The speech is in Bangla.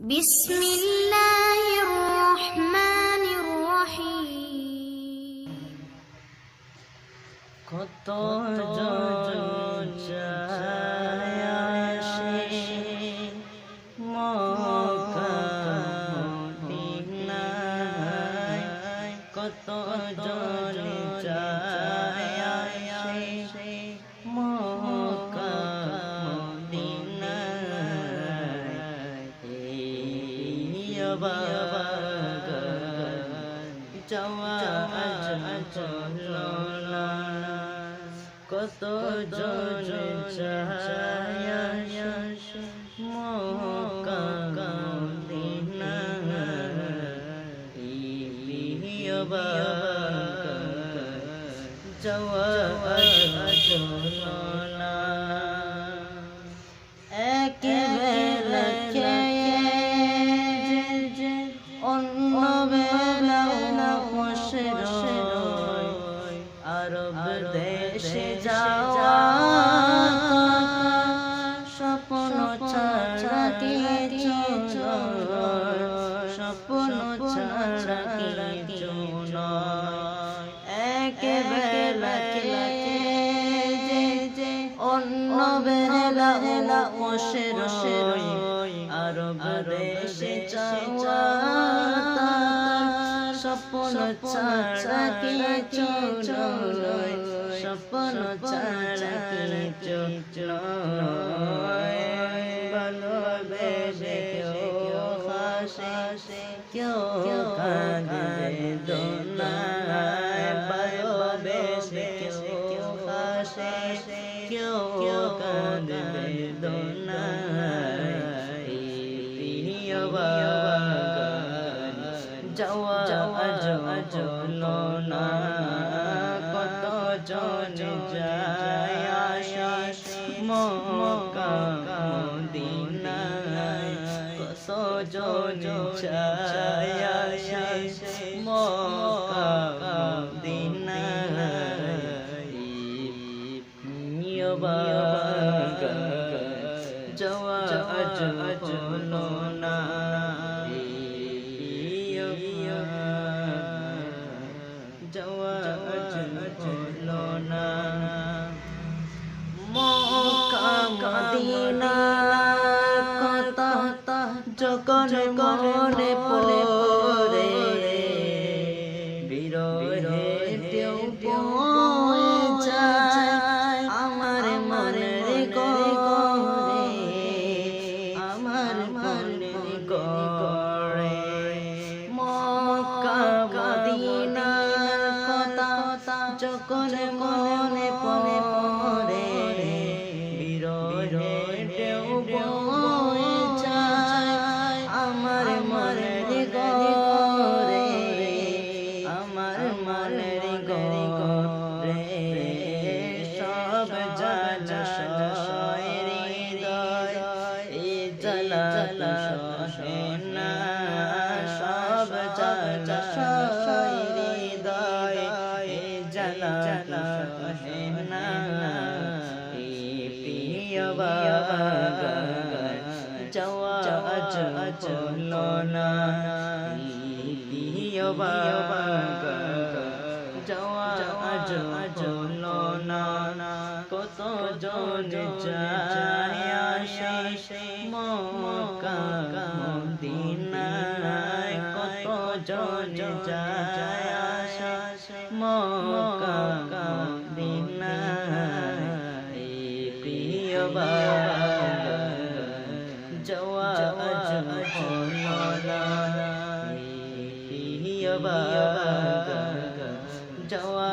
বিসমিল্লাহির রহমানির রহিম। কত জন যায় আসে মক্কা মদিনায়, কত জন যায় আসে মক্কা মদিনায়। এই বাগান যাওয়া চলো না, কত জন যায় আসে মক্কা মদিনায়। এই বাগান যাওয়া চলো না। একেবেলা খেয়ে অন্য বেলা বসে রয়, আরব দেশে যাওয়া স্বপ্ন ছাড়া কিছু নয়, স্বপ্ন ছাড়া কিছু নয়। একেবেলা খেয়ে অন্য বেলা বসে রয়, আরব দেশে যাওয়া স্বপ্ন ছাড়া কিছু নয়, স্বপ্ন ছাড়া কিছু নয়। ভালোবেসে কেউ হাসে, কেউ কাঁদে দোলায়, ভালোবেসে কেউ হাসে, কেউ কাঁদে দোলায়। প্রিয় বাগান যাওয়া চলো না, কত জন যায় আসে মক্কা মদিনায়, কত জন যায় আসে মক্কা মদিনায়। প্রিয় বাগান যাওয়া চলো না, যাওয়া চলো না। মক্কা মদিনা কথা যখন মনে পড়ে, বিরহে ঢেউ বয়ে যায় আমার মনের গহরে, আমার মনের গহরে। মক্কা মদিনা কথা যখন মনে পড়ে, বিরহে ঢেউ বয়ে যায় আমার মনের গহরে, আমার মনের গহরে। সব জ্বালা সয় হৃদয়, এই জ্বালা সহে না, সব জ্বালা সয় হৃদয়, এই জ্বালা সহে না। প্রিয় বাগান যাওয়া চলো না, প্রিয় বাগান যাওয়া চলো না। কত জন যায় আসে মক্কা মদিনায়, কত জন যায় আসে মক্কা মদিনায়। প্রিয় বাগান যাওয়া চলো না, প্রিয় বাগান যাওয়া